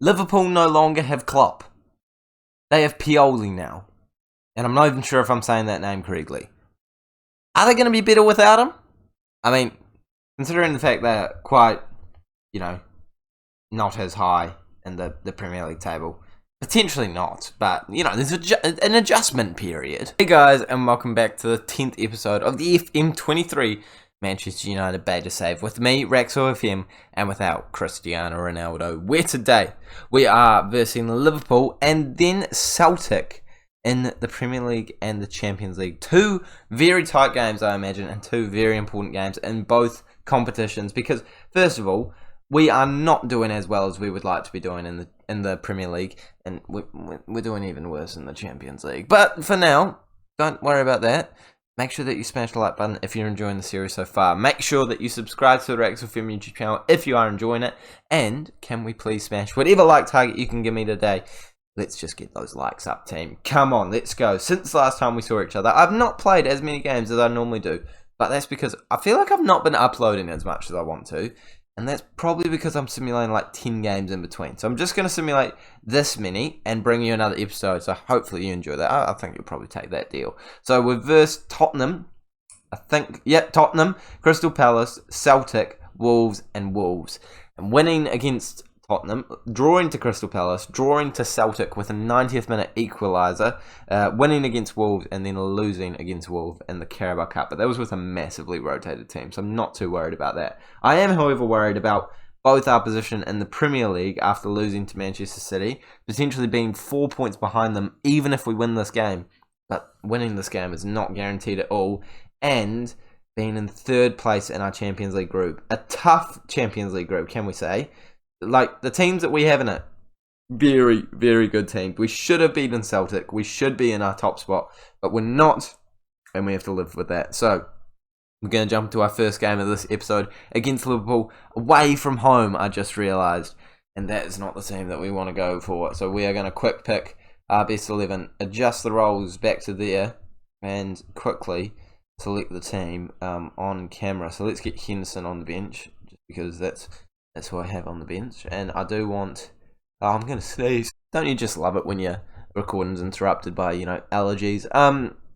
Liverpool no longer have Klopp. They have Pioli now. And I'm not even sure if I'm saying that name correctly. Are they going to be better without him? I mean, considering the fact they're quite, not as high in the Premier League table. Potentially not, but, there's an adjustment period. Hey guys, and welcome back to the 10th episode of the FM23 Manchester United Beta Save with me, Raxo FM, and without Cristiano Ronaldo, where today we are versing Liverpool and then Celtic in the Premier League and the Champions League. Two very tight games, I imagine, and two very important games in both competitions because, first of all, we are not doing as well as we would like to be doing in the Premier League, and we're doing even worse in the Champions League. But for now, don't worry about that. Make sure that you smash the like button if you're enjoying the series so far. Make sure that you subscribe to the Alex Ferguson YouTube channel if you are enjoying it. And can we please smash whatever like target you can give me today? Let's just get those likes up, team. Come on, let's go. Since the last time we saw each other, I've not played as many games as I normally do. But that's because I feel like I've not been uploading as much as I want to. And that's probably because I'm simulating like 10 games in between. So I'm just going to simulate this many and bring you another episode. So hopefully you enjoy that. I think you'll probably take that deal. So we've versed Tottenham. Tottenham, Crystal Palace, Celtic, Wolves and Wolves. And winning against Tottenham, drawing to Crystal Palace, drawing to Celtic with a 90th minute equaliser, winning against Wolves and then losing against Wolves in the Carabao Cup. But that was with a massively rotated team, so I'm not too worried about that. I am, however, worried about both our position in the Premier League after losing to Manchester City, potentially being 4 points behind them even if we win this game. But winning this game is not guaranteed at all, and being in third place in our Champions League group. A tough Champions League group, can we say? Like, the teams that we have in it, very, very good team. We should have beaten Celtic. We should be in our top spot, but we're not, and we have to live with that. So, we're going to jump into our first game of this episode against Liverpool, away from home, I just realised. And that is not the team that we want to go for. So, we are going to quick pick our best 11, adjust the roles back to there, and quickly select the team on camera. So, let's get Henderson on the bench, just because that's who I have on the bench. And I do want... Oh, I'm going to sneeze. Don't you just love it when your recording's interrupted by, allergies?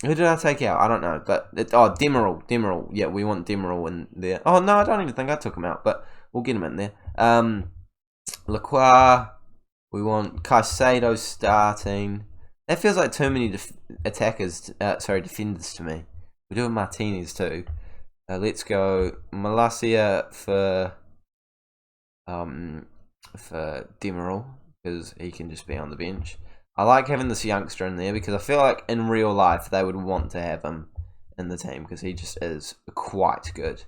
Who did I take out? I don't know. But Demiral. Yeah, we want Demiral in there. Oh, no, I don't even think I took him out. But we'll get him in there. Lacroix. We want Caicedo starting. That feels like too many defenders to me. We're doing Martinez too. Let's go Malacia for Demiral, because he can just be on the bench. I like having this youngster in there because I feel like in real life they would want to have him in the team because he just is quite good.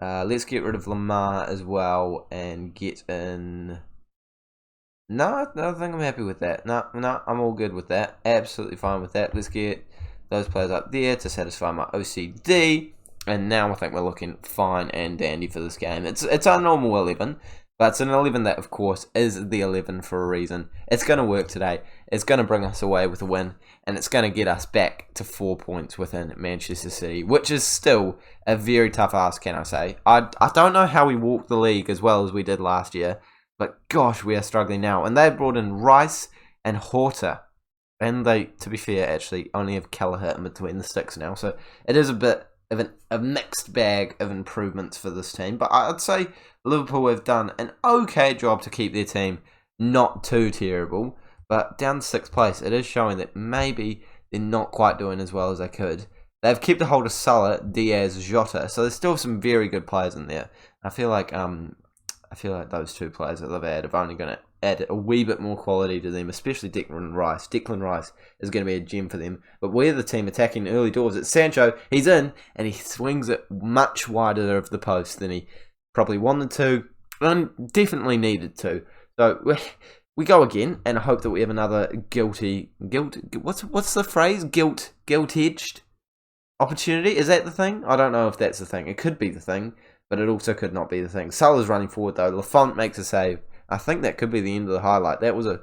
Let's get rid of Lamar as well and get in... No, I think I'm happy with that. No, I'm all good with that. Absolutely fine with that. Let's get those players up there to satisfy my OCD. And now I think we're looking fine and dandy for this game. It's our normal 11, but it's an 11 that, of course, is the 11 for a reason. It's going to work today. It's going to bring us away with a win, and it's going to get us back to 4 points within Manchester City, which is still a very tough ask, can I say. I don't know how we walked the league as well as we did last year, but gosh, we are struggling now. And they've brought in Rice and Horta, and they, to be fair, actually only have Kelleher in between the sticks now, so it is a bit of a mixed bag of improvements for this team. But I'd say Liverpool have done an okay job to keep their team not too terrible. But down to 6th place, it is showing that maybe they're not quite doing as well as they could. They've kept a hold of Salah, Diaz, Jota, so there's still some very good players in there. I feel like those two players that they've added are only going to add a wee bit more quality to them, especially Declan Rice. Declan Rice is going to be a gem for them. But we're the team attacking early doors. It's Sancho. He's in, and he swings it much wider of the post than he probably wanted to, and definitely needed to. So we go again, and I hope that we have another what's the phrase? Guilt-edged opportunity? Is that the thing? I don't know if that's the thing. It could be the thing, but it also could not be the thing. Salah's running forward, though. Lafont makes a save. I think that could be the end of the highlight. That was a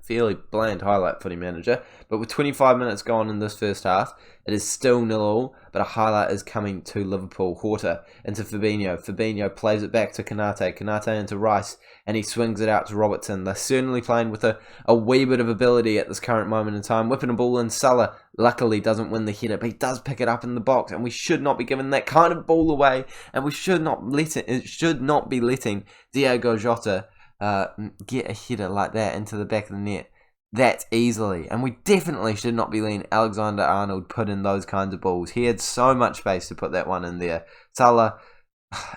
fairly bland highlight footy manager, but with 25 minutes gone in this first half, it is still 0-0, but a highlight is coming to Liverpool. Horta into Fabinho plays it back to Kanate into Rice, and he swings it out to Robertson. They're certainly playing with a wee bit of ability at this current moment in time, whipping a ball in. Salah luckily doesn't win the header, but he does pick it up in the box, and we should not be giving that kind of ball away, and we should not be letting Diogo Jota get a header like that into the back of the net that easily. And we definitely should not be letting Alexander-Arnold put in those kinds of balls. He had so much space to put that one in there. Salah,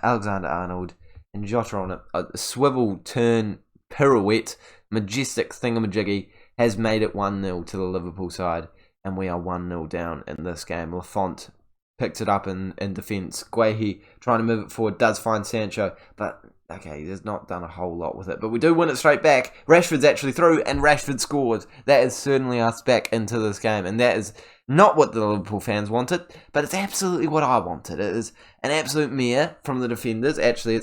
Alexander-Arnold, and Jota on a swivel turn pirouette, majestic thingamajiggy, has made it 1-0 to the Liverpool side, and we are 1-0 down in this game. Lafont picked it up in defence. Guehi trying to move it forward, does find Sancho, but okay, he's not done a whole lot with it. But we do win it straight back. Rashford's actually through, and Rashford scores. That is certainly us back into this game, and that is not what the Liverpool fans wanted, but it's absolutely what I wanted. It is an absolute mare from the defenders. Actually,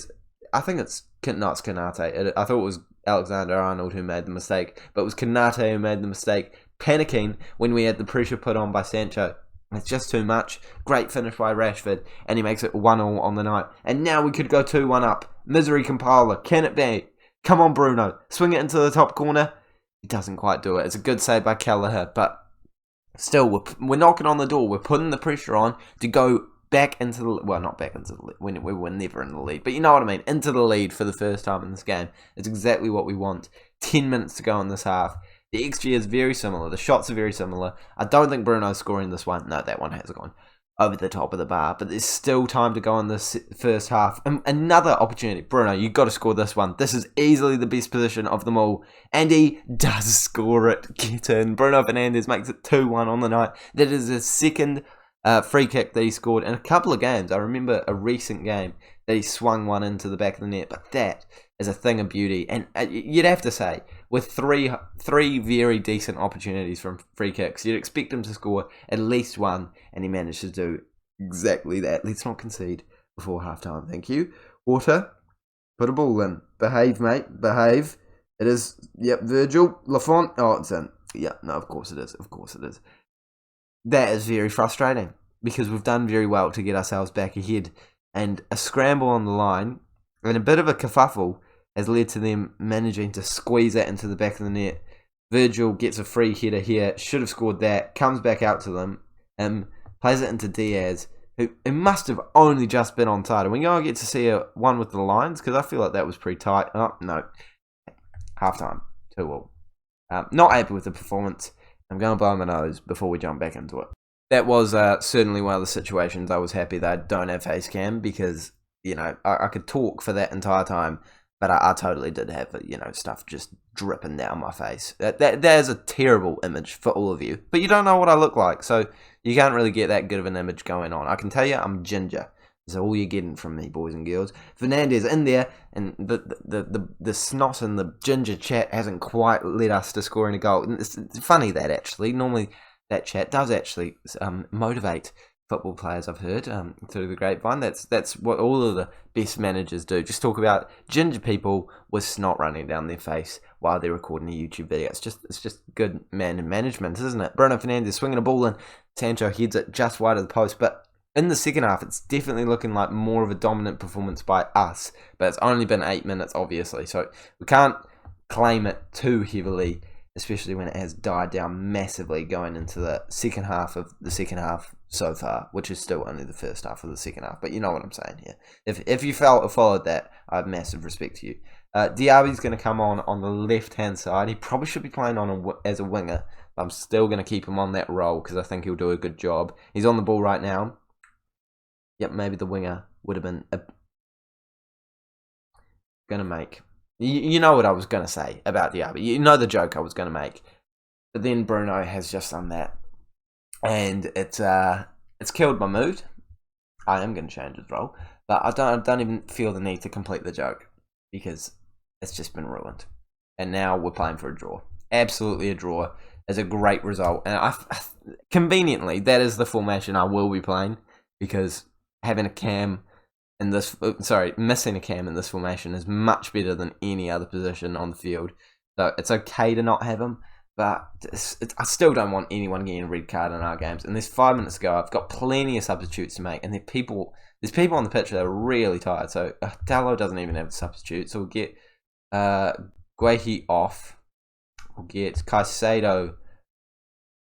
I think it's Kanate. I thought it was Alexander-Arnold who made the mistake, but it was Kanate who made the mistake, panicking when we had the pressure put on by Sancho. It's just too much. Great finish by Rashford, and he makes it 1-0 on the night. And now we could go 2-1 up. Misery compiler. Can it be? Come on, Bruno. Swing it into the top corner. He doesn't quite do it. It's a good save by Kelleher, but still, we're knocking on the door. We're putting the pressure on to go back into the... Well, not back into the lead. We were never in the lead, but you know what I mean. Into the lead for the first time in this game. It's exactly what we want. 10 minutes to go in this half. The XG is very similar. The shots are very similar. I don't think Bruno's scoring this one. No, that one has gone over the top of the bar. But there's still time to go in this first half. And another opportunity. Bruno, you've got to score this one. This is easily the best position of them all. And he does score it. Get in. Bruno Fernandes makes it 2-1 on the night. That is his second free kick that he scored in a couple of games. I remember a recent game that he swung one into the back of the net. But that is a thing of beauty. And you'd have to say, with three very decent opportunities from free kicks, you'd expect him to score at least one, and he managed to do exactly that. Let's not concede before half-time, thank you. Water, put a ball in. Behave, mate, behave. It is, yep, Virgil, Lafont, oh, it's in. Yeah, no, of course it is, That is very frustrating, because we've done very well to get ourselves back ahead, and a scramble on the line, and a bit of a kerfuffle, has led to them managing to squeeze that into the back of the net. Virgil gets a free header here, should have scored that, comes back out to them, plays it into Diaz, who must have only just been onside. And we going to get to see one with the lines, because I feel like that was pretty tight. Oh, no. Half-time, 2-2. Not happy with the performance. I'm going to blow my nose before we jump back into it. That was certainly one of the situations I was happy that I don't have face cam, because, you know, I could talk for that entire time. But I totally did have, stuff just dripping down my face. That is a terrible image for all of you. But you don't know what I look like, so you can't really get that good of an image going on. I can tell you I'm ginger. That's all you're getting from me, boys and girls. Fernandes in there, and the snot and the ginger chat hasn't quite led us to scoring a goal. It's funny that, actually. Normally, that chat does actually motivate football players, I've heard, through the grapevine. That's what all of the best managers do. Just talk about ginger people with snot running down their face while they're recording a YouTube video. It's just good man and management, isn't it? Bruno Fernandes swinging a ball in. Sancho heads it just wide of the post. But in the second half, it's definitely looking like more of a dominant performance by us. But it's only been 8 minutes, obviously. So we can't claim it too heavily, especially when it has died down massively going into the second half of the second half so far, which is still only the first half of the second half. But you know what I'm saying here. If you followed that, I have massive respect to you. Diaby's going to come on the left-hand side. He probably should be playing as a winger. But I'm still going to keep him on that role because I think he'll do a good job. He's on the ball right now. Yep, maybe the winger would have been going to make... You know what I was going to say about Diaby. You know the joke I was going to make. But then Bruno has just done that. And it's killed my mood. I am going to change his role. But I don't even feel the need to complete the joke. Because it's just been ruined. And now we're playing for a draw. Absolutely a draw. It's a great result. And conveniently, that is the formation I will be playing. Because having a cam... missing a cam in this formation is much better than any other position on the field. So it's okay to not have him. But I still don't want anyone getting a red card in our games. And there's 5 minutes to go. I've got plenty of substitutes to make. And there's people on the pitch that are really tired. So Dalot doesn't even have a substitute. So we'll get Guehi off. We'll get Caicedo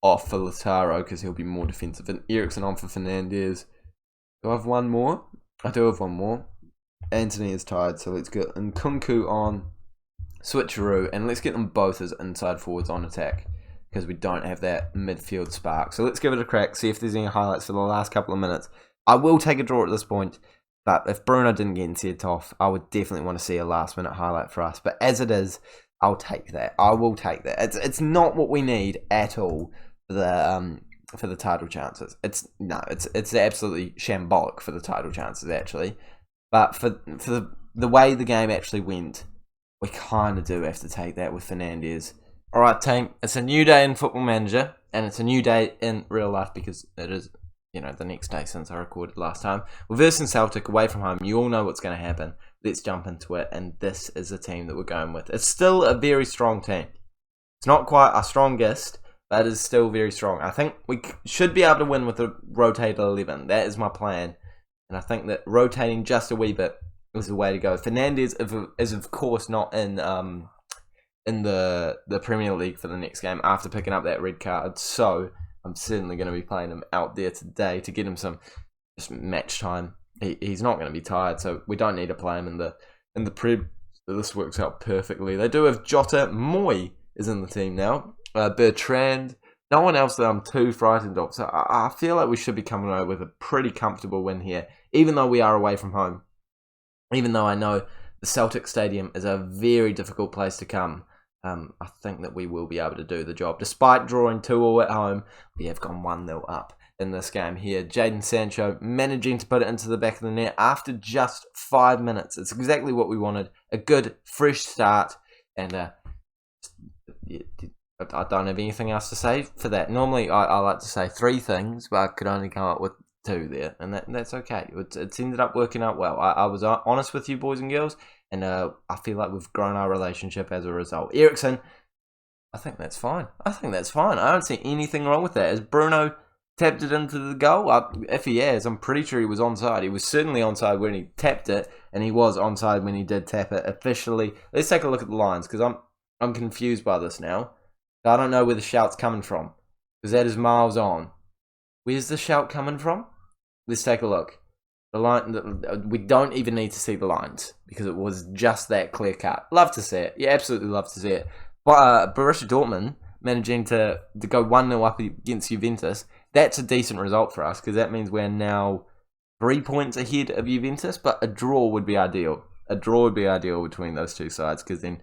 off for Lautaro because he'll be more defensive. And Eriksen on for Fernandes. Do I have one more? I do have one more. Antony is tired. So let's get Nkunku on. Switcheroo, and let's get them both as inside forwards on attack because we don't have that midfield spark. So let's give it a crack, see if there's any highlights for the last couple of minutes. I will take a draw at this point, but if Bruno didn't get sent off, I would definitely want to see a last minute highlight for us. But as it is, I'll take that. I will take that. It's not what we need at all for the title chances. It's absolutely shambolic for the title chances actually. But for the way the game actually went, we kind of do have to take that with Fernandes. Alright team, it's a new day in Football Manager, and it's a new day in real life because it is, the next day since I recorded last time. We're versing Celtic away from home. You all know what's going to happen. Let's jump into it, and this is the team that we're going with. It's still a very strong team. It's not quite our strongest, but it is still very strong. I think we should be able to win with a rotated 11. That is my plan, and I think that rotating just a wee bit is the way to go. Fernandes is of course not in the Premier League for the next game after picking up that red card, so I'm certainly going to be playing him out there today to get him some just match time. He's not going to be tired, so we don't need to play him in the Prem. So this works out perfectly. They do have Jota. Moy is in the team now. Bertrand. No one else that I'm too frightened of. So I feel like we should be coming away with a pretty comfortable win here, even though we are away from home. Even though I know the Celtic Stadium is a very difficult place to come, I think that we will be able to do the job. Despite drawing 2-2 at home, we have gone 1-0 up in this game here. Jadon Sancho managing to put it into the back of the net after just 5 minutes. It's exactly what we wanted. A good, fresh start. And I don't have anything else to say for that. Normally, I like to say 3 things, but I could only come up with 2 there, and that's okay. It's ended up working out well. I was honest with you, boys and girls, and I feel like we've grown our relationship as a result. Eriksen, I think that's fine. I don't see anything wrong with that. Has Bruno tapped it into the goal? If he has, I'm pretty sure he was onside. He was certainly onside when he tapped it, and he was onside when he did tap it officially. Let's take a look at the lines, because I'm confused by this now. I don't know where the shout's coming from, because that is miles on. Where's the shout coming from? Let's take a look. The line, we don't even need to see the lines because it was just that clear cut. Love to see it. Yeah, absolutely love to see it. But Borussia Dortmund managing to go 1-0 up against Juventus, that's a decent result for us because that means we're now 3 points ahead of Juventus, but a draw would be ideal. A draw would be ideal between those two sides because then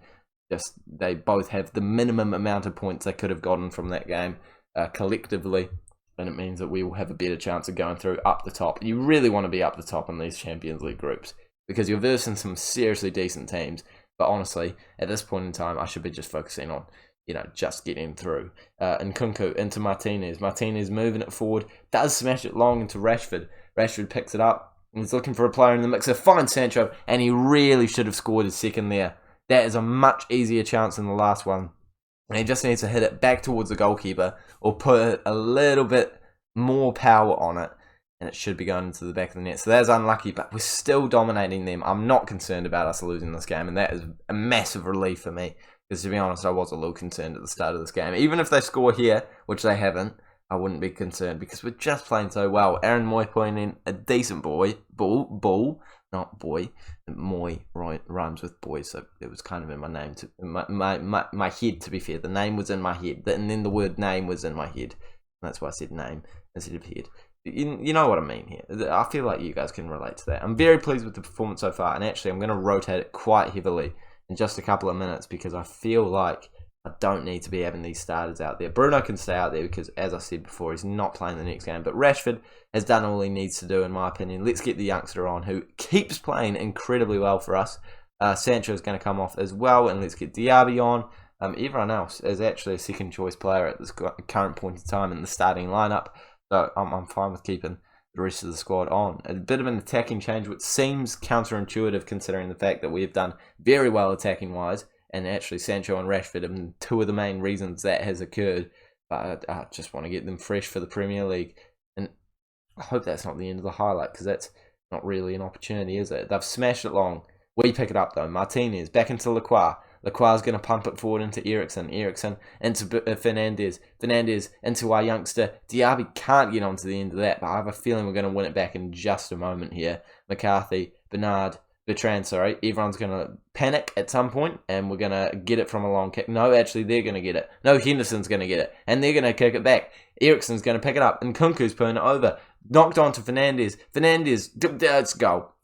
they both have the minimum amount of points they could have gotten from that game collectively. And it means that we will have a better chance of going through up the top. You really want to be up the top in these Champions League groups because you're versing some seriously decent teams. But honestly, at this point in time, I should be just focusing on, just getting through. Nkunku into Martinez. Martinez moving it forward. Does smash it long into Rashford. Rashford picks it up. He's looking for a player in the mixer. Finds Sancho. And he really should have scored his second there. That is a much easier chance than the last one. And he just needs to hit it back towards the goalkeeper or put a little bit more power on it. And it should be going into the back of the net. So that's unlucky, but we're still dominating them. I'm not concerned about us losing this game. And that is a massive relief for me. Because to be honest, I was a little concerned at the start of this game. Even if they score here, which they haven't, I wouldn't be concerned. Because we're just playing so well. Aaron Moy putting in a decent ball. Not boy. Moy rhymes with boy, so it was kind of in my name, my head, to be fair. The name was in my head, and then the word name was in my head. That's why I said name instead of head. You know what I mean here. I feel like you guys can relate to that. I'm very pleased with the performance so far, and actually I'm going to rotate it quite heavily in just a couple of minutes because I feel like I don't need to be having these starters out there. Bruno can stay out there because, as I said before, he's not playing the next game. But Rashford has done all he needs to do, in my opinion. Let's get the youngster on, who keeps playing incredibly well for us. Sancho is going to come off as well, and let's get Diaby on. Everyone else is actually a second-choice player at this current point in time in the starting lineup. So I'm fine with keeping the rest of the squad on. A bit of an attacking change, which seems counterintuitive considering the fact that we have done very well attacking-wise. and actually Sancho and Rashford are two of the main reasons that has occurred. But I just want to get them fresh for the Premier League, and I hope that's not the end of the highlight, because that's not really an opportunity, is it? They've smashed it long. We pick it up though. Martinez back into Lacroix. Lacroix's going to pump it forward into Eriksen. Eriksen into Fernandes. Fernandes into our youngster. Diaby can't get onto the end of that, but I have a feeling we're going to win it back in just a moment here. McCarthy, Bertrand, sorry. Everyone's going to panic at some point, and we're going to get it from a long kick. No, actually, they're going to get it. No, Henderson's going to get it, and they're going to kick it back. Eriksen's going to pick it up, and Kunku's putting it over. Knocked on to Fernandes. Fernandes, it's a goal.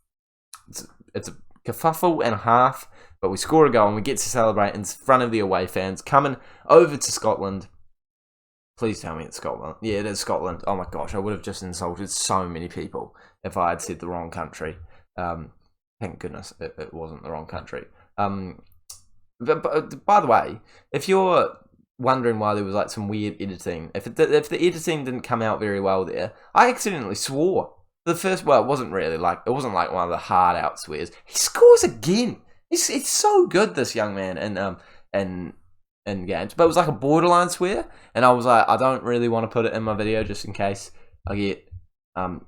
It's a kerfuffle and a half. But we score a goal and we get to celebrate in front of the away fans coming over to Scotland. Please tell me it's Scotland. Yeah, it is Scotland. Oh my gosh, I would have just insulted so many people if I had said the wrong country. Thank goodness it wasn't the wrong country. But by the way, if you're wondering why there was like some weird editing, if the editing didn't come out very well there, I accidentally swore. The first, well, it wasn't like one of the hard out swears. He scores again. He's so good, this young man, in games. But it was like a borderline swear, and I was like, I don't really want to put it in my video just in case I get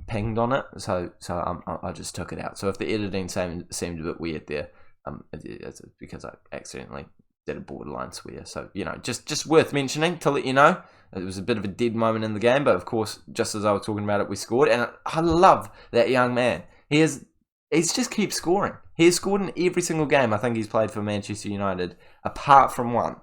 pinged on it. So I just took it out. So if the editing seemed a bit weird there, it's because I accidentally did a borderline swear. So just worth mentioning to let you know. It was a bit of a dead moment in the game, but of course, just as I was talking about it, we scored, and I love that young man. He's just keeps scoring. He has scored in every single game I think he's played for Manchester United, apart from one,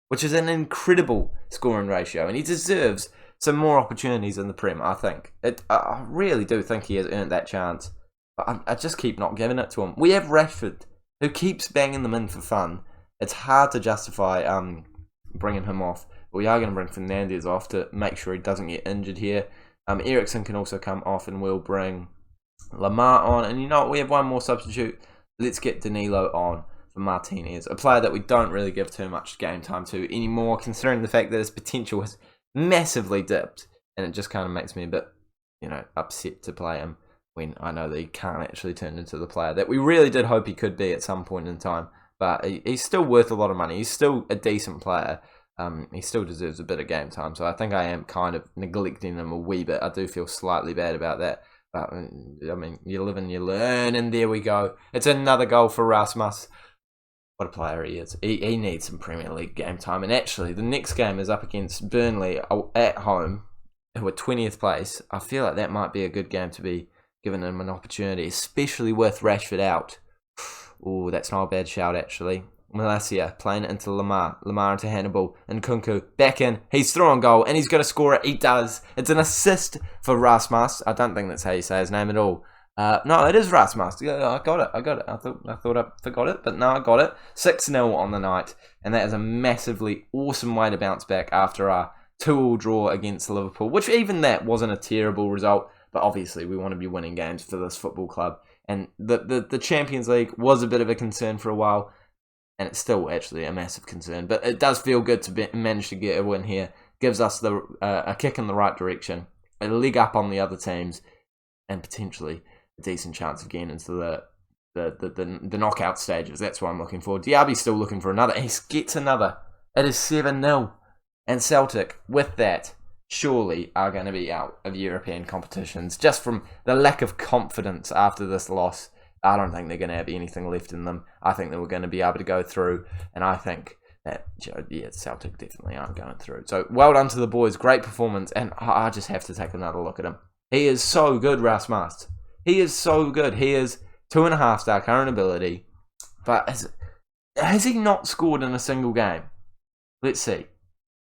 which is an incredible scoring ratio, and he deserves some more opportunities in the Prem, I think. I really do think he has earned that chance, but I just keep not giving it to him. We have Rashford, who keeps banging them in for fun. It's hard to justify bringing him off, but we are going to bring Fernandes off to make sure he doesn't get injured here. Eriksen can also come off, and we'll bring Lamar on, and you know what, we have one more substitute. Let's get Danilo on for Martinez, a player that we don't really give too much game time to anymore, considering the fact that his potential has massively dipped, and it just kind of makes me a bit, upset to play him when I know that he can't actually turn into the player that we really did hope he could be at some point in time. But he's still worth a lot of money. He's still a decent player. He still deserves a bit of game time, so I think I am kind of neglecting him a wee bit. I do feel slightly bad about that. But, I mean, you live and you learn, and there we go. It's another goal for Rasmus. What a player he is. He needs some Premier League game time. And actually, the next game is up against Burnley at home, who are 20th place. I feel like that might be a good game to be giving him an opportunity, especially with Rashford out. Oh, that's not a bad shout, actually. Malacia playing it into Lamar into Hannibal, and Kunku back in. He's through on goal, and he's going to score it. He does. It's an assist for Rasmus. I don't think that's how you say his name at all. No, it is Rasmus. I got it. I thought I forgot it, but no, I got it. 6-0 on the night, and that is a massively awesome way to bounce back after our 2-2 draw against Liverpool, which even that wasn't a terrible result, but obviously we want to be winning games for this football club, and the Champions League was a bit of a concern for a while, and it's still actually a massive concern. But it does feel good to manage to get a win here. Gives us a kick in the right direction, a leg up on the other teams, and potentially a decent chance of getting into the knockout stages. That's what I'm looking for. Diaby's still looking for another. He gets another. It is 7-0. And Celtic, with that, surely are going to be out of European competitions. Just from the lack of confidence after this loss, I don't think they're going to have anything left in them. I think that we're going to be able to go through, and I think that, Celtic definitely aren't going through. So, well done to the boys. Great performance, and I just have to take another look at him. He is so good, Rasmus. He is so good. He is 2.5-star current ability, but has he not scored in a single game? Let's see.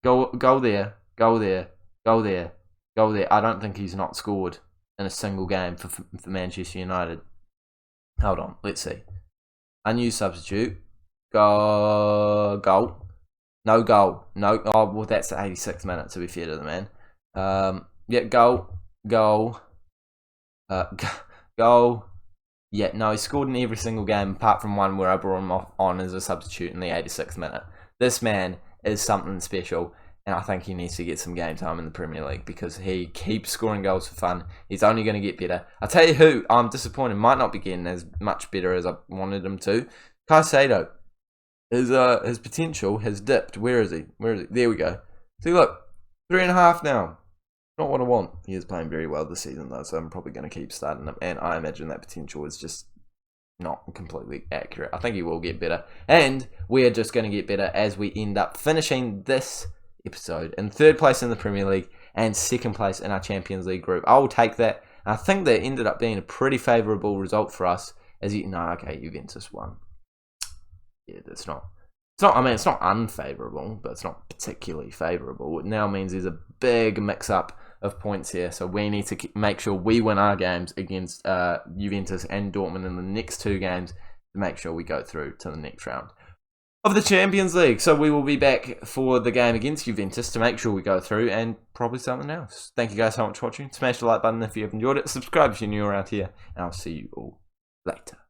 Go there, go there, go there, go there. I don't think he's not scored in a single game for Manchester United. Hold on, let's see. A new substitute. Goal. No goal. No. Oh, well, that's the 86th minute, to be fair to the man. Goal. Goal. Yeah, no, he scored in every single game apart from one where I brought him on as a substitute in the 86th minute. This man is something special, and I think he needs to get some game time in the Premier League because he keeps scoring goals for fun. He's only going to get better. I'll tell you who I'm disappointed might not be getting as much better as I wanted him to. Caicedo. his potential has dipped. Where is he? There we go. See, look, 3.5 now. Not what I want. He is playing very well this season though, so I'm probably going to keep starting him. And I imagine that potential is just not completely accurate. I think he will get better, and we are just going to get better as we end up finishing this episode in 3rd place in the Premier League and 2nd place in our Champions League group. I will take that. I think that ended up being a pretty favourable result for us. Juventus won. Yeah, it's not. I mean, it's not unfavourable, but it's not particularly favourable. It now means there's a big mix-up of points here, so we need to make sure we win our games against Juventus and Dortmund in the next 2 games to make sure we go through to the next round of the Champions League. So we will be back for the game against Juventus to make sure we go through, and probably something else. Thank you guys so much for watching. Smash the like button if you have enjoyed it. Subscribe if you're new around here, and I'll see you all later.